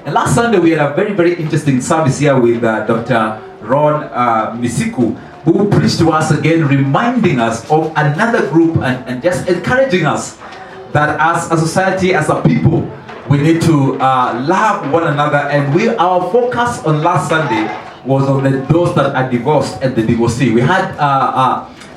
And last Sunday we had a very, very interesting service here with Dr. Ron Misiku, who preached to us again, reminding us of another group and just encouraging us that as a society, as a people, we need to love one another. And our focus on last Sunday was on those that are divorced and the divorcee. We had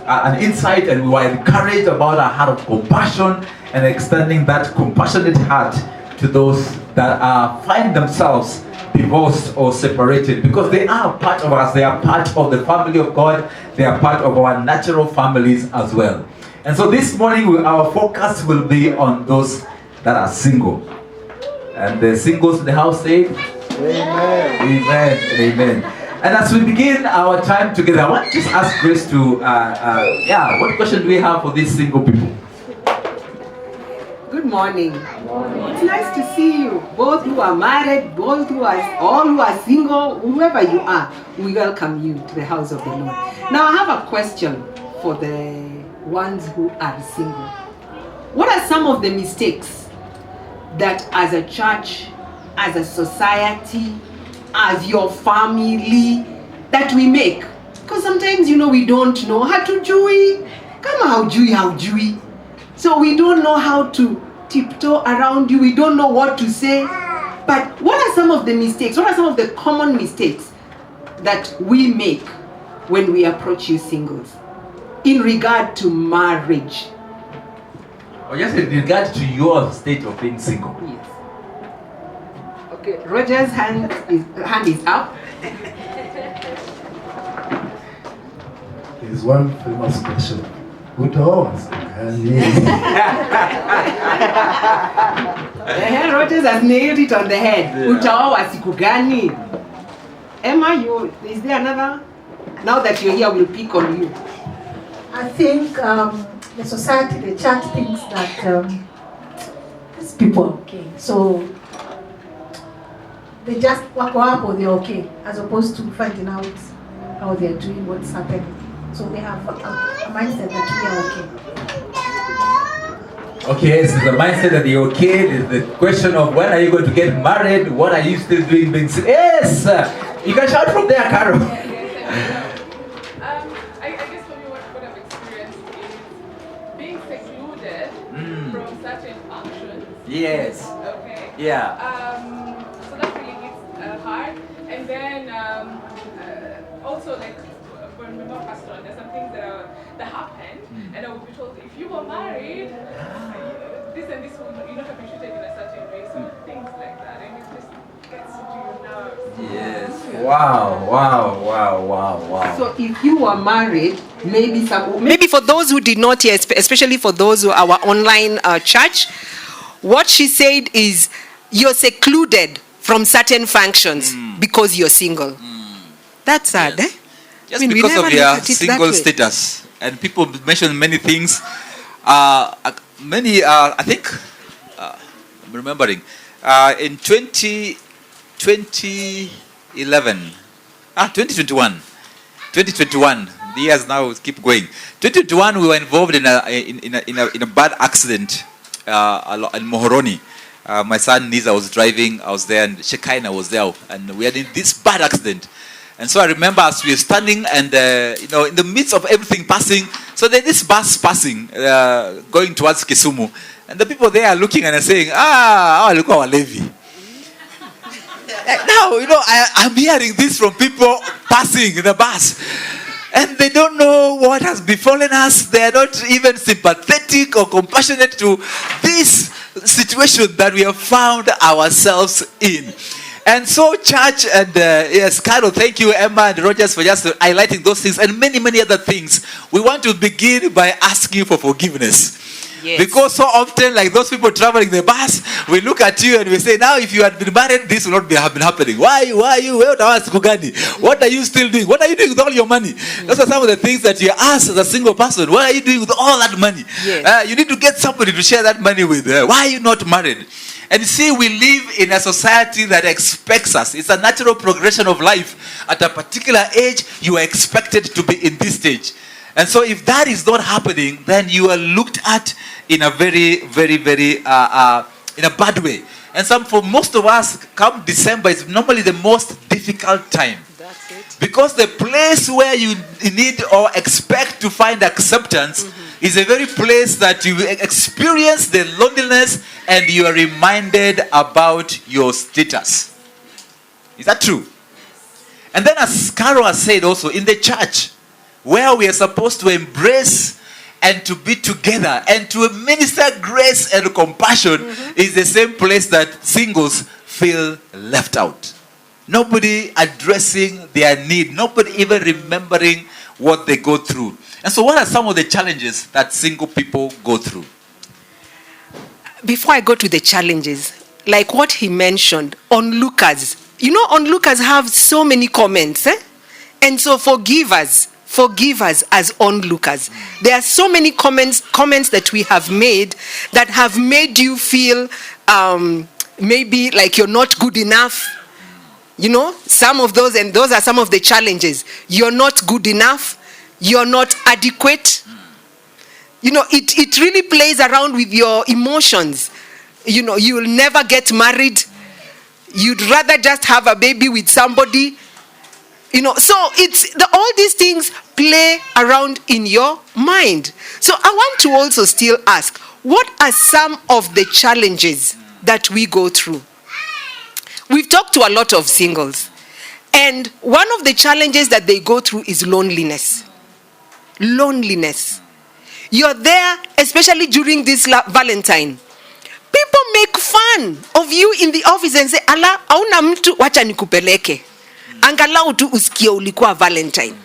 an insight, and we were encouraged about a heart of compassion and extending that compassionate heart to those that find themselves divorced or separated, because they are part of us. They are part of the family of God. They are part of our natural families as well. And so this morning our focus will be on those that are single. And the singles in the house say amen. Amen. Amen. And as we begin our time together, I want to just ask Grace to what question do we have for these single people? Good morning. It's nice to see you, both who are married, both who are single, whoever you are. We welcome you to the house of the Lord. Now I have a question for the ones who are single. What are some of the mistakes that as a church, as a society, as your family, that we make? Because sometimes, we don't know how to jui. Come how jui. So we don't know how to tiptoe around you. We don't know what to say. But what are some of the mistakes? What are some of the common mistakes that we make when we approach you singles in regard to marriage? Or just in regard to your state of being single? Yes. Okay, Roger's hand is up. There's one famous question. Rogers has nailed it on the head. Utaoa siku gani? Emma, is there another? Now that you're here, we'll pick on you. I think the society, the church thinks that these people are okay. So they just walk up or they're okay, as opposed to finding out how they're doing, what's happening. So they have a mindset that we are okay. Okay, so the mindset that you're okay. The question of when are you going to get married? What are you still doing being single? Yes! You can shout from there, Carol. I guess for me, what I've experienced is being secluded from certain functions. Yes. Okay. Yeah. So that really hits hard. And then also, like, when we were pastoral, there's some things that happened, and I would be told, if you were married, this and this will not have been treated in a certain way. So things like that, and it just gets into your nerves. Yes. Wow. So if you were married, maybe for those who did not hear, especially for those who are our online church, what she said is you're secluded from certain functions because you're single. That's sad, Yes. eh? Just because of their single status. And people mention many things. I think, I'm remembering, in 2021, the years now keep going. 2021, we were involved in a bad accident in Mohoroni. My son Niza was driving, I was there, and Shekinah was there, and we had this bad accident. And so I remember as we were standing and, in the midst of everything passing, so there's this bus passing, going towards Kisumu. And the people there are looking and are saying, look at our Levi. Now, I'm hearing this from people passing in the bus. And they don't know what has befallen us. They are not even sympathetic or compassionate to this situation that we have found ourselves in. And so, church, and yes, Carol, thank you, Emma and Rogers, for just highlighting those things and many, many other things. We want to begin by asking for forgiveness. Yes. Because so often, like those people traveling the bus, we look at you and we say, now if you had been married, this would not have been happening. Why are you? What are you still doing? What are you doing with all your money? Those are some of the things that you ask as a single person. What are you doing with all that money? Yes. You need to get somebody to share that money with. Why are you not married? And see, we live in a society that expects us. It's a natural progression of life. At a particular age, you are expected to be in this stage. And so if that is not happening, then you are looked at in a very, very, very, in a bad way. And for most of us, come December is normally the most difficult time. That's it. Because the place where you need or expect to find acceptance is a very place that you experience the loneliness and you are reminded about your status. Is that true? And then as Carol has said also, in the church, where we are supposed to embrace and to be together and to minister grace and compassion, is the same place that singles feel left out. Nobody addressing their need, nobody even remembering what they go through. And so what are some of the challenges that single people go through? Before I go to the challenges, like what he mentioned, onlookers. You know, onlookers have so many comments. And so forgive us as onlookers. There are so many comments that we have made that have made you feel maybe like you're not good enough. You know, some of those, and those are some of the challenges. You're not good enough. You're not adequate. You know, it really plays around with your emotions. You know, you will never get married. You'd rather just have a baby with somebody. You know, so all these things play around in your mind. So I want to also still ask, what are some of the challenges that we go through? We've talked to a lot of singles, and one of the challenges that they go through is loneliness. Loneliness. You're there, especially during this Valentine. People make fun of you in the office and say, "Ala, hauna mtu, wacha nikupeleke. Angalau tu usikie ulikuwa Valentine."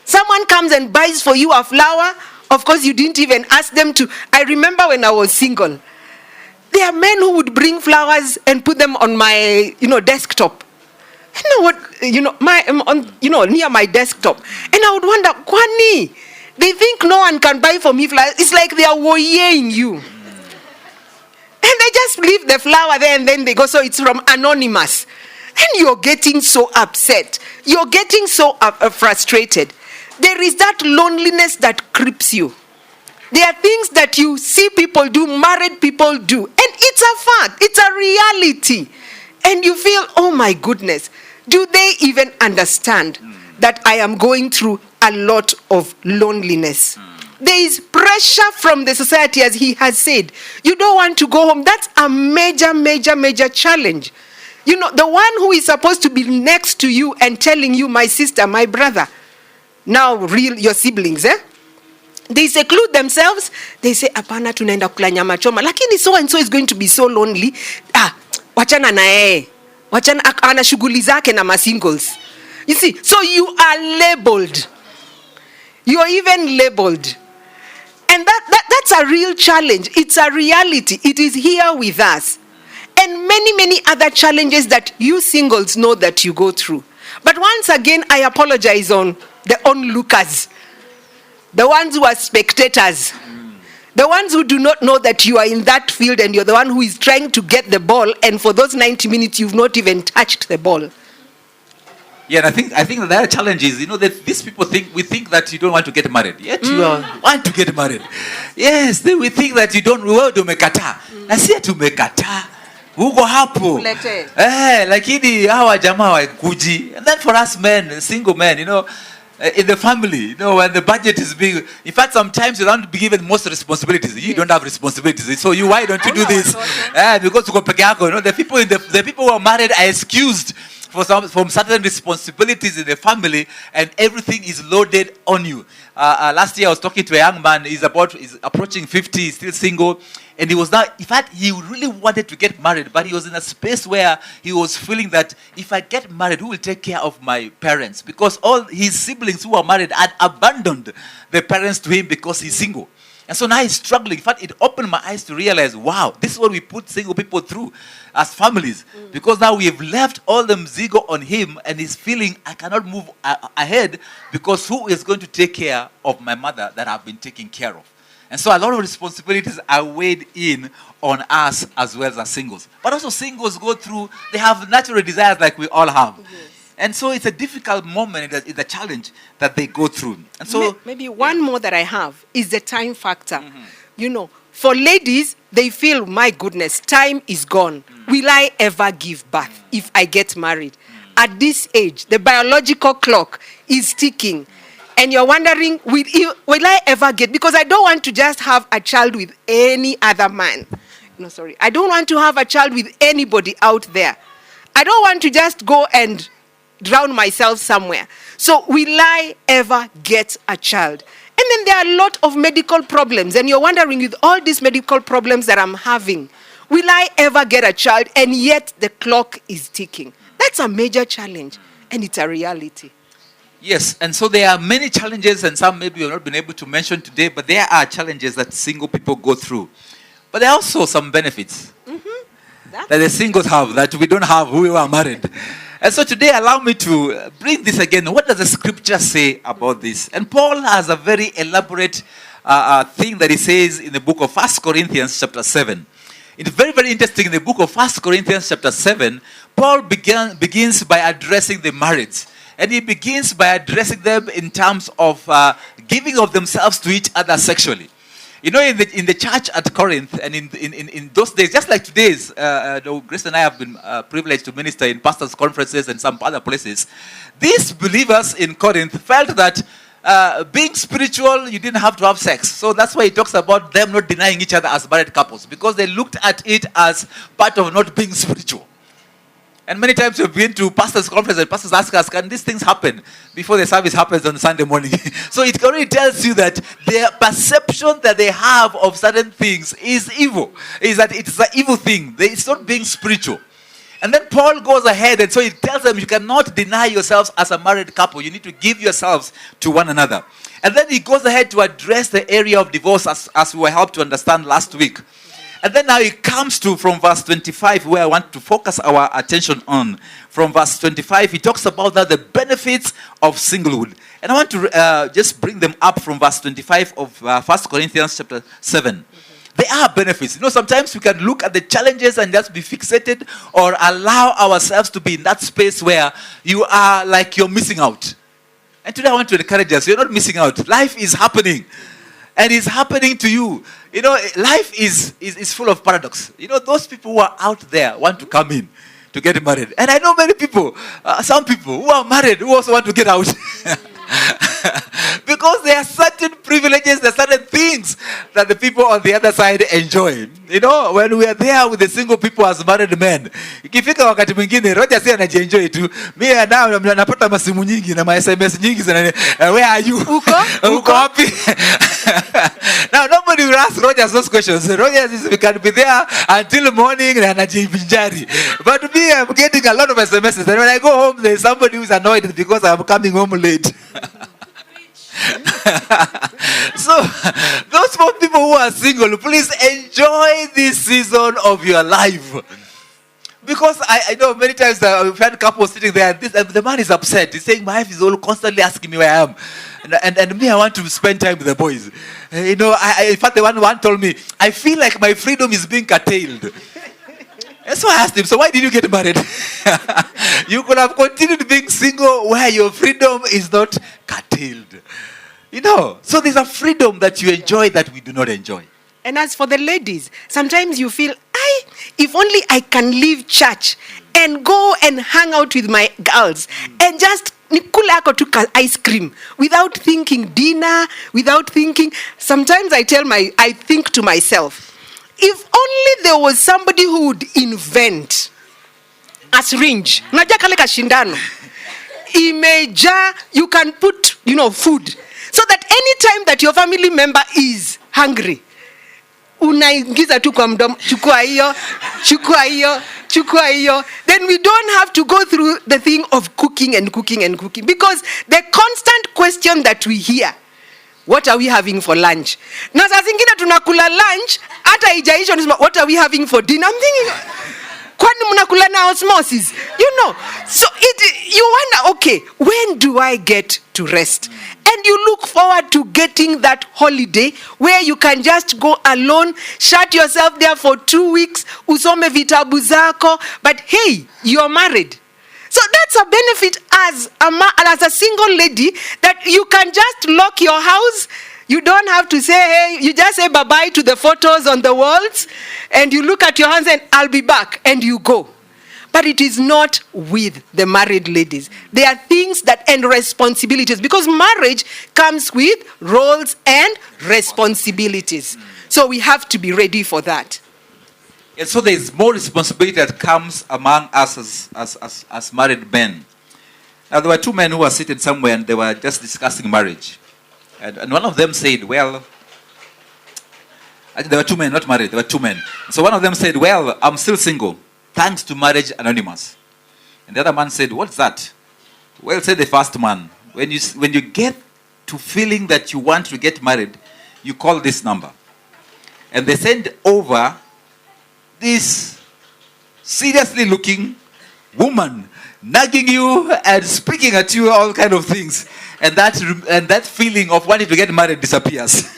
Someone comes and buys for you a flower. Of course, you didn't even ask them to. I remember when I was single, there are men who would bring flowers and put them on my, desktop. You know what? Near my desktop. And I would wonder, kwani? They think no one can buy for me flowers. It's like they are worrying you. And they just leave the flower there and then they go, so it's from anonymous. And you're getting so upset. You're getting so frustrated. There is that loneliness that creeps you. There are things that you see people do, married people do. And it's a fact. It's a reality. And you feel, oh my goodness, do they even understand that I am going through a lot of loneliness? There is pressure from the society, as he has said. You don't want to go home. That's a major, major, major challenge. You know, the one who is supposed to be next to you and telling you, my sister, my brother, now your siblings, they seclude themselves. They say, apana tunaenda kula nyama choma. Lakini so and so is going to be so lonely. Wachana na yeye. Wachana ana shughuli zake na masingles. You see, so you are labeled. You are even labeled. And that's a real challenge. It's a reality. It is here with us. And many, many other challenges that you singles know that you go through. But once again, I apologize on the onlookers. The ones who are spectators. The ones who do not know that you are in that field and you're the one who is trying to get the ball, and for those 90 minutes you've not even touched the ball. Yeah, and I think that there are challenges. You know, that these people we think that you don't want to get married. Yet you want to get married. Yes, we think that you don't want to make na si tumekata. Uko hapo. Lakini hawa jamaa wakuji. And then for us men, single men, in the family, when the budget is big, in fact, sometimes you don't be given most responsibilities. You don't have responsibilities. So why don't you do this? Because the people who are married are excused from certain responsibilities in the family, and everything is loaded on you. Last year I was talking to a young man. He's approaching 50. He's still single, and in fact, he really wanted to get married, but he was in a space where he was feeling that if I get married, who will take care of my parents? Because all his siblings who are married had abandoned their parents to him because he's single. And so now he's struggling. In fact, it opened my eyes to realize, wow, this is what we put single people through as families. Because now we have left all the mzigo on him, and he's feeling, I cannot move ahead because who is going to take care of my mother that I've been taking care of? And so a lot of responsibilities are weighed in on us as well as singles. But also singles go through, they have natural desires like we all have. Yes. And so it's a difficult moment, it's a challenge that they go through. And so maybe one more that I have is the time factor. For ladies, they feel, my goodness, time is gone. Will I ever give birth if I get married? At this age, the biological clock is ticking. And you're wondering, will I ever get? Because I don't want to just have a child with any other man. No, sorry. I don't want to have a child with anybody out there. I don't want to just go and drown myself somewhere. So will I ever get a child? And then there are a lot of medical problems. And you're wondering, with all these medical problems that I'm having, will I ever get a child? And yet the clock is ticking. That's a major challenge. And it's a reality. Yes, and so there are many challenges, and some maybe you've not been able to mention today, but there are challenges that single people go through. But there are also some benefits that the singles have that we don't have who are married. And so today, allow me to bring this again. What does the scripture say about this? And Paul has a very elaborate thing that he says in the book of 1 Corinthians chapter 7. It's very, very interesting. In the book of 1 Corinthians chapter 7, Paul begins by addressing the marrieds. And he begins by addressing them in terms of giving of themselves to each other sexually. You know, in the church at Corinth, and in those days, just like today's, Grace and I have been privileged to minister in pastors' conferences and some other places. These believers in Corinth felt that being spiritual, you didn't have to have sex. So that's why he talks about them not denying each other as married couples, because they looked at it as part of not being spiritual. And many times we've been to pastors' conferences and pastors ask us, can these things happen before the service happens on Sunday morning? So it already tells you that their perception that they have of certain things is evil. Is that it's an evil thing. It's not being spiritual. And then Paul goes ahead, and so he tells them you cannot deny yourselves as a married couple. You need to give yourselves to one another. And then he goes ahead to address the area of divorce as we were helped to understand last week. And then now it comes to from verse 25, where I want to focus our attention on. From verse 25, he talks about now the benefits of singlehood. And I want to just bring them up from verse 25 of 1 Corinthians chapter 7. There are benefits. You know, sometimes we can look at the challenges and just be fixated or allow ourselves to be in that space where you are like you're missing out. And today I want to encourage us. You're not missing out. Life is happening. And it's happening to you. You know, life is full of paradox. You know, those people who are out there want to come in to get married. And I know many people, some people who are married who also want to get out. Because there are certain privileges, there are certain things that the people on the other side enjoy. You know, when we are there with the single people as married men, ikifika wakati mwingine Roger si anajienjoy tu. Mimi now napata masimu nyingi na SMS nyingi sana. Where are you? Uko wapi? Now nobody will ask Roger those questions. Roger can be there until morning and anajivinjari. But me, I'm getting a lot of SMSs. And when I go home, there's somebody who's annoyed because I'm coming home late. So, those four people who are single, please enjoy this season of your life. Because I know many times we've had couples sitting there and the man is upset. He's saying, my wife is all constantly asking me where I am. And me, I want to spend time with the boys. You know, in fact, the one told me, I feel like my freedom is being curtailed. And so I asked him, so why did you get married? You could have continued being single where your freedom is not curtailed. You know, so there's a freedom that you enjoy that we do not enjoy. And as for the ladies, sometimes you feel, if only I can leave church and go and hang out with my girls and just nikula ako tu ice cream without thinking dinner, without thinking. Sometimes I think to myself, if only there was somebody who would invent a syringe. Unajua kale kashindano. Imeja, you can put, food. So that any time that your family member is hungry, unaingiza tu kwa mdomo, chukua hiyo. Then we don't have to go through the thing of cooking because the constant question that we hear, what are we having for lunch? Na saa zingine tunakula lunch, hata haijaisha unasema what are we having for dinner? I'm thinking, kwani mnakula na osmosis? So you wonder, okay, when do I get to rest? And you look forward to getting that holiday where you can just go alone, shut yourself there for 2 weeks, usome vitabu zako, but hey, you're married. So that's a benefit as a single lady, that you can just lock your house, You don't have to say, hey, you just say bye-bye to the photos on the walls, and you look at your hands and I'll be back, and you go. But it is not with the married ladies. There are things and responsibilities, because marriage comes with roles and responsibilities. So we have to be ready for that. And so there's more responsibility that comes among us as married men. Now, there were two men who were sitting somewhere and they were just discussing marriage. And one of them said, well, there were two men, not married, there were two men. So one of them said, well, I'm still single, thanks to Marriage Anonymous. And the other man said, what's that? Well, said the first man, when you get to feeling that you want to get married, you call this number. And they send over this seriously looking woman nagging you and speaking at you, all kind of things. And that feeling of wanting to get married disappears.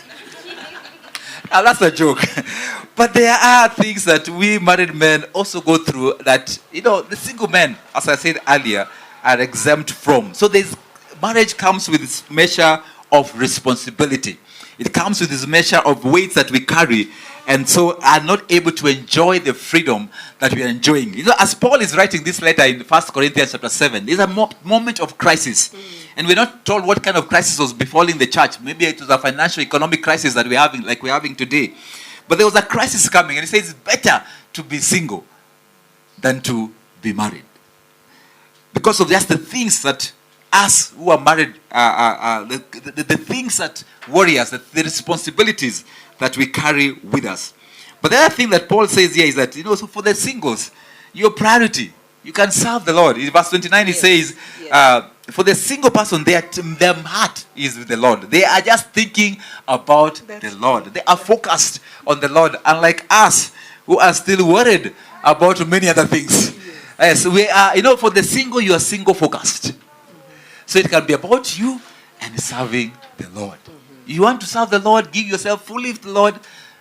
Now, that's a joke. But there are things that we married men also go through that, the single men, as I said earlier, are exempt from. So marriage comes with this measure of responsibility. It comes with this measure of weights that we carry, and so are not able to enjoy the freedom that we are enjoying. As Paul is writing this letter in 1 Corinthians chapter 7, there's a moment of crisis. And we're not told what kind of crisis was befalling the church. Maybe it was a financial, economic crisis that we're having, like we're having today. But there was a crisis coming, and he says it's better to be single than to be married. Because of just the things that us who are married, the things that worry us, the responsibilities that we carry with us. But the other thing that Paul says here is that, so for the singles, your priority, you can serve the Lord. In verse 29, he says, for the single person, their heart is with the Lord. They are just thinking about the Lord. They are focused on the Lord, unlike us, who are still worried about many other things. Yes, we are, for the single, you are single focused. So it can be about you and serving the Lord. You want to serve the Lord, give yourself fully to the Lord,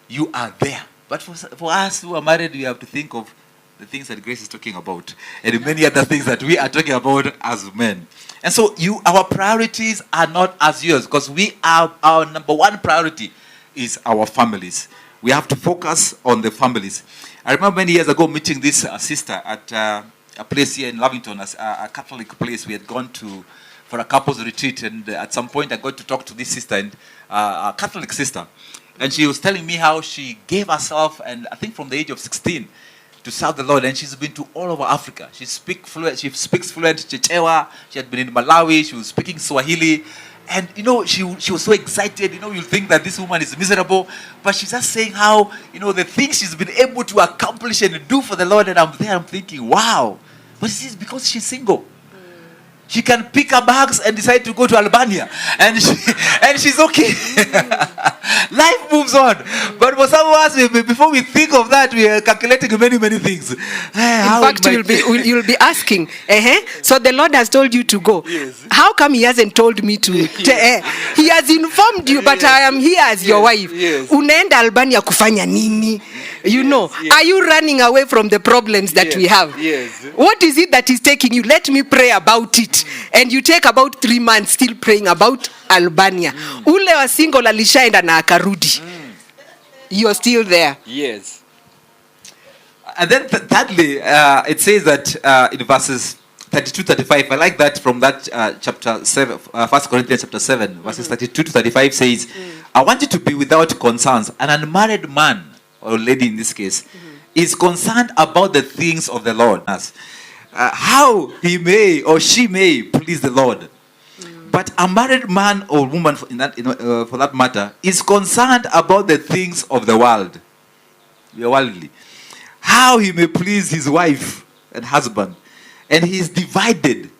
you are there. But for us who are married, we have to think of the things that Grace is talking about and many other things that we are talking about as men. And so our priorities are not as yours, because our number one priority is our families. We have to focus on the families. I remember many years ago meeting this sister at a place here in Lavington, a Catholic place. We had gone to for a couples retreat, and at some point I got to talk to this sister, and a Catholic sister, and she was telling me how she gave herself, and I think from the age of 16, to serve the Lord, and she's been to all over Africa. She speaks fluent Chichewa. She had been in Malawi. She was speaking Swahili, and she was so excited. You'll think that this woman is miserable, but she's just saying how the things she's been able to accomplish and do for the Lord. And I'm there, I'm thinking, wow. But this is because she's single. She can pick her bags and decide to go to Albania, and she's okay. Life moves on. But for some of us, before we think of that, we are calculating many things. In fact, you'll be asking, so the Lord has told you to go. Yes. How come he hasn't told me to? He has informed you, but I am here as your wife. Yes. Unaenda Albania kufanya nini? Are you running away from the problems that we have? Yes. What is it that is taking you? Let me pray about it. And you take about 3 months still praying about Albania. Ule wa single alishaenda na akarudi. You're still there. Yes. And then thirdly, it says that in verses 32-35, I like that from that chapter 7, 1 Corinthians chapter 7, verses 32-35 says, I want you to be without concerns. An unmarried man, or lady in this case, is concerned about the things of the Lord. How he may or she may please the Lord. But a married man or woman, for that matter, is concerned about the things of the world. We are worldly. How he may please his wife and husband. And he is divided.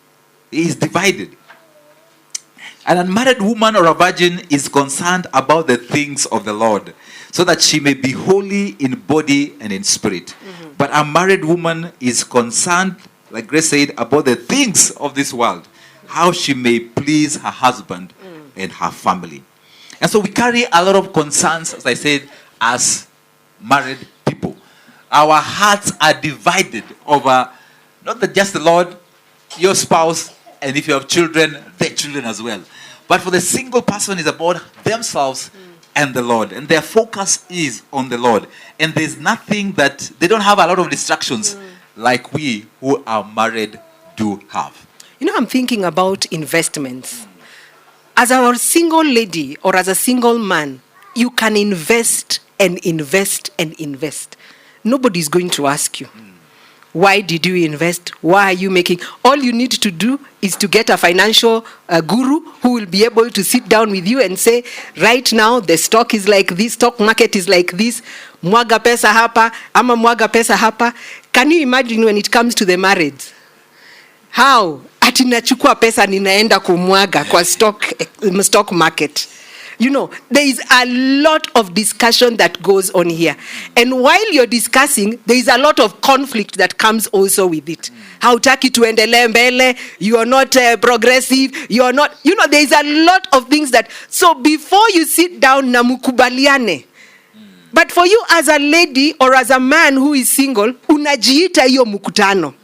He is divided. An unmarried woman or a virgin is concerned about the things of the Lord, so that she may be holy in body and in spirit. But a married woman is concerned, like Grace said, about the things of this world, how she may please her husband and her family. And so we carry a lot of concerns, as I said, as married people. Our hearts are divided over not just the Lord, your spouse, and if you have children, their children as well. But for the single person, it's about themselves and the Lord. And their focus is on the Lord. And there's nothing that, they don't have a lot of distractions like we who are married do have. You know, I'm thinking about investments. As a single lady or as a single man, you can invest and invest and invest. Nobody's going to ask you, why did you invest? Why are you making? All you need to do is to get a financial guru who will be able to sit down with you and say, right now, the stock is like this, stock market is like this, mwaga pesa hapa, ama mwaga pesa hapa. Can you imagine when it comes to the marriage? How? Ati nachukua pesa ninaenda kumwaga kwa stock market. You know, there is a lot of discussion that goes on here. And while you're discussing, there is a lot of conflict that comes also with it. Hautaki tuendelee mbele, you are not progressive, you are not, you know, there is a lot of things that, so before you sit down na mukubaliane. But for you as a lady or as a man who is single, unajiita hiyo mkutano.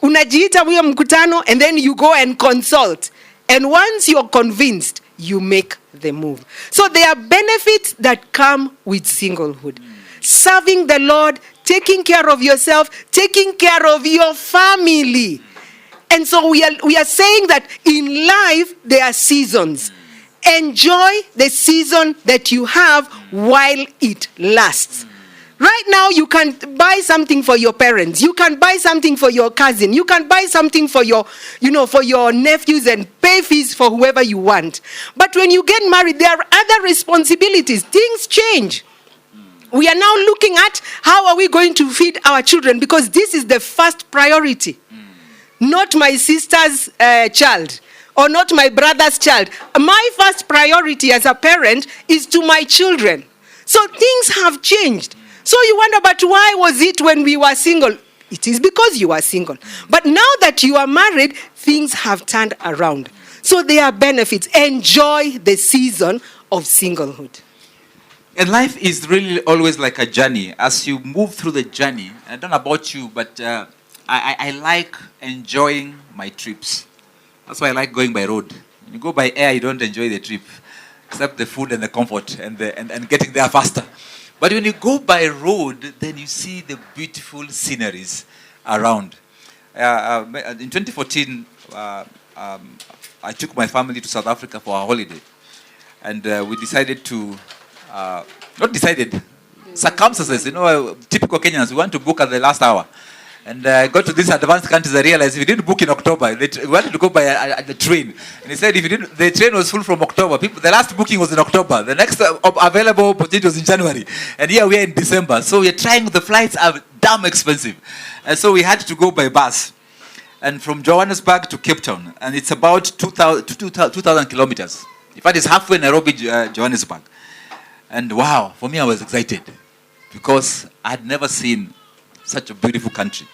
Unajiita hiyo mkutano, and then you go and consult. And once you're convinced, you make the move. So there are benefits that come with singlehood. Serving the Lord, taking care of yourself, taking care of your family. And so we are saying that in life there are seasons. Enjoy the season that you have while it lasts. Right now, you can buy something for your parents. You can buy something for your cousin. You can buy something for your, for your nephews and pay fees for whoever you want. But when you get married, there are other responsibilities. Things change. We are now looking at how are we going to feed our children, because this is the first priority. Not my sister's child or not my brother's child. My first priority as a parent is to my children. So things have changed. So you wonder, but why was it when we were single? It is because you are single. But now that you are married, things have turned around. So there are benefits. Enjoy the season of singlehood. And life is really always like a journey. As you move through the journey, I don't know about you, but I like enjoying my trips. That's why I like going by road. When you go by air, you don't enjoy the trip, except the food and the comfort and getting there faster. But when you go by road, then you see the beautiful sceneries around. In 2014, I took my family to South Africa for a holiday. And we decided to, circumstances, typical Kenyans, we want to book at the last hour. And I got to these advanced countries, I realized if you didn't book in October, we wanted to go by the train. And he said if you didn't, the train was full from October. The last booking was in October. The next available opportunity was in January. And here we are in December. So we're trying, the flights are damn expensive. And so we had to go by bus. And from Johannesburg to Cape Town. And it's about 2,000 kilometers. In fact, it's halfway Nairobi, Johannesburg. And wow, for me I was excited. Because I had never seen such a beautiful country.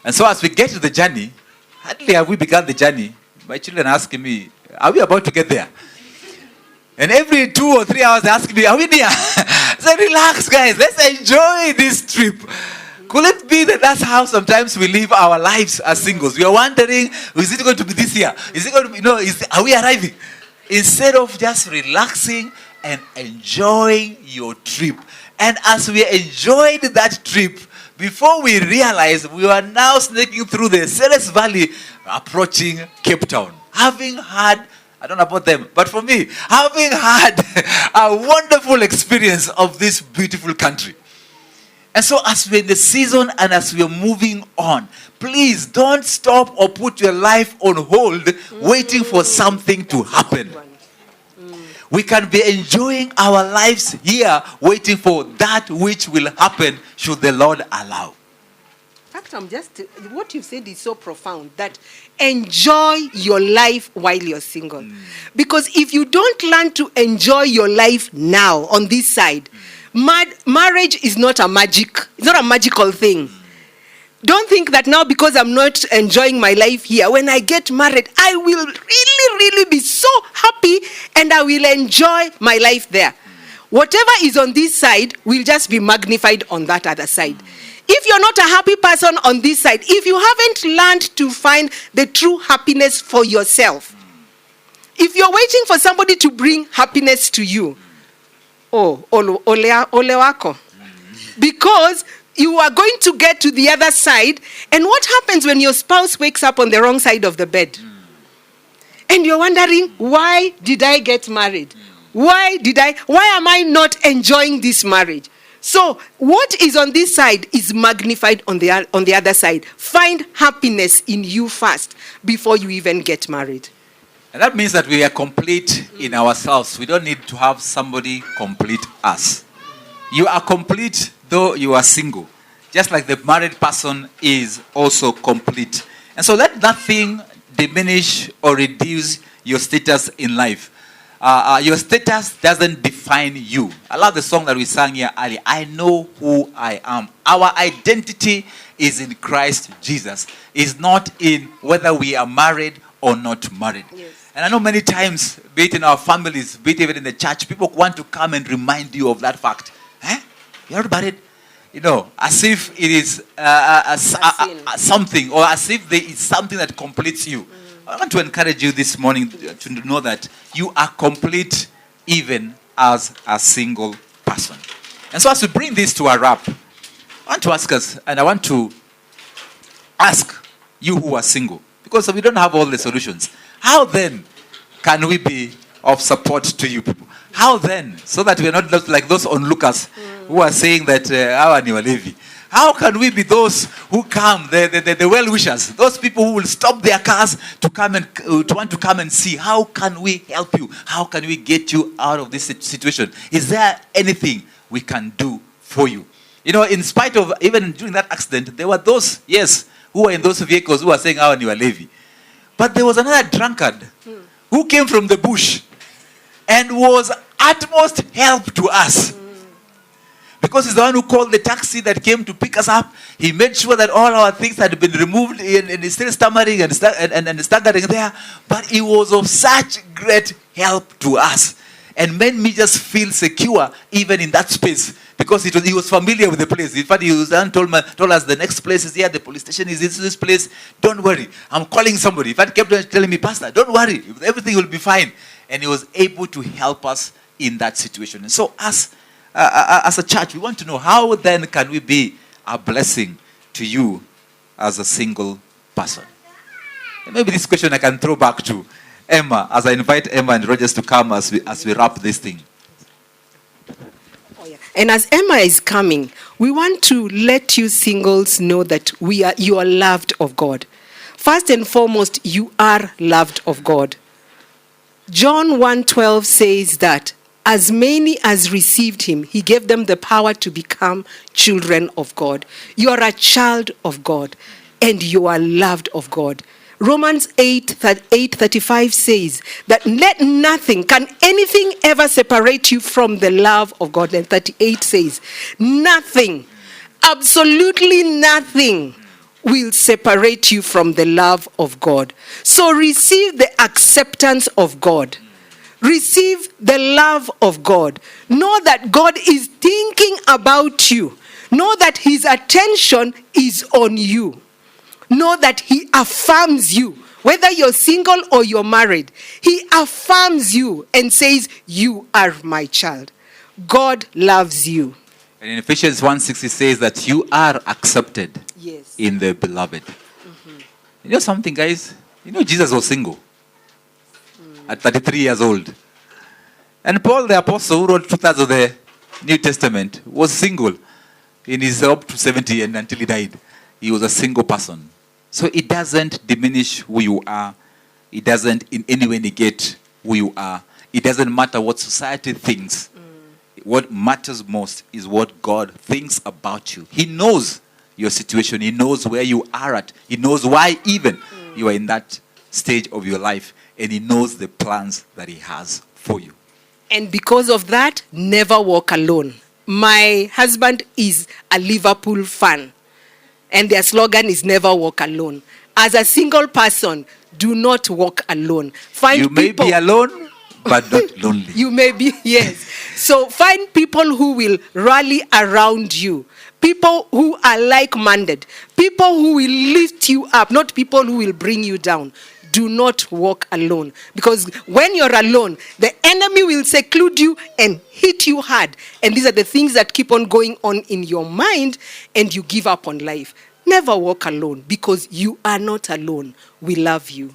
And so as we get to the journey, hardly have we begun the journey, my children are asking me, are we about to get there? And every 2 or 3 hours they ask me, are we near? I said, relax guys, let's enjoy this trip. Could it be that that's how sometimes we live our lives as singles? We are wondering, is it going to be this year? Is it going to be, are we arriving? Instead of just relaxing and enjoying your trip. And as we enjoyed that trip, before we realized, we were now sneaking through the Ceres Valley, approaching Cape Town. Having had, I don't know about them, but for me, having had a wonderful experience of this beautiful country. And so as we're in the season and as we're moving on, please don't stop or put your life on hold waiting for something to happen. We can be enjoying our lives here, waiting for that which will happen should the Lord allow. In fact, what you've said is so profound, that enjoy your life while you're single. Because if you don't learn to enjoy your life now on this side, marriage is not a magical thing. Don't think that now because I'm not enjoying my life here, when I get married, I will really, really be so happy and I will enjoy my life there. Whatever is on this side will just be magnified on that other side. If you're not a happy person on this side, if you haven't learned to find the true happiness for yourself, If you're waiting for somebody to bring happiness to you, ole wako. Because you are going to get to the other side. And what happens when your spouse wakes up on the wrong side of the bed? And you're wondering, why did I get married? Why am I not enjoying this marriage? So what is on this side is magnified on the other side. Find happiness in you first before you even get married. And that means that we are complete in ourselves. We don't need to have somebody complete us. You are complete though you are single. Just like the married person is also complete. And so let nothing diminish or reduce your status in life. Your status doesn't define you. I love the song that we sang here earlier. I know who I am. Our identity is in Christ Jesus. It's not in whether we are married or not married. Yes. And I know many times, be it in our families, be it even in the church, people want to come and remind you of that fact. You're not married? As if it is something, or as if there is something that completes you. I want to encourage you this morning to know that you are complete even as a single person. And so as we bring this to a wrap, I want to ask us, and I want to ask you who are single, because we don't have all the solutions. How then can we be of support to you people? How then, so that we are not like those onlookers who are saying that, how can we be those who come, the well-wishers, those people who will stop their cars to come and to want to come and see? How can we help you? How can we get you out of this situation? Is there anything we can do for you? In spite of, even during that accident, there were those, yes, who were in those vehicles who were saying, but there was another drunkard who came from the bush and was utmost help to us. Because he's the one who called the taxi that came to pick us up. He made sure that all our things had been removed, and he's still stammering and staggering there. But he was of such great help to us, and made me just feel secure even in that space, because he was familiar with the place. In fact, he was told us the next place is here, the police station is this place. Don't worry, I'm calling somebody. In fact, he kept telling me, Pastor, don't worry, everything will be fine. And he was able to help us in that situation. And so as a church, we want to know, how then can we be a blessing to you as a single person? And maybe this question I can throw back to Emma, as I invite Emma and Rogers to come as we wrap this thing. And as Emma is coming, we want to let you singles know that you are loved of God. First and foremost, you are loved of God. John 1:12 says that as many as received him, he gave them the power to become children of God. You are a child of God, and you are loved of God. Romans 8:35 says that can anything ever separate you from the love of God? And 38 says, nothing, absolutely nothing will separate you from the love of God. So receive the acceptance of God. Receive the love of God. Know that God is thinking about you. Know that his attention is on you. Know that he affirms you. Whether you're single or you're married, he affirms you and says, you are my child. God loves you. And in Ephesians 1:6 it says that you are accepted in the beloved. Mm-hmm. You know something, guys? Jesus was single at 33 years old. And Paul the apostle, who wrote 2/3 of the New Testament, was single in his up to 70 and until he died. He was a single person. So it doesn't diminish who you are. It doesn't in any way negate who you are. It doesn't matter what society thinks. What matters most is what God thinks about you. He knows your situation. He knows where you are at. He knows why even you are in that stage of your life. And he knows the plans that he has for you. And because of that, never walk alone. My husband is a Liverpool fan. And their slogan is never walk alone. As a single person, do not walk alone. You may be alone, but not lonely. You may be, yes. So find people who will rally around you. People who are like-minded. People who will lift you up, not people who will bring you down. do not walk alone. Because when you're alone, the enemy will seclude you and hit you hard. And these are the things that keep on going on in your mind, and you give up on life. Never walk alone, because you are not alone. We love you.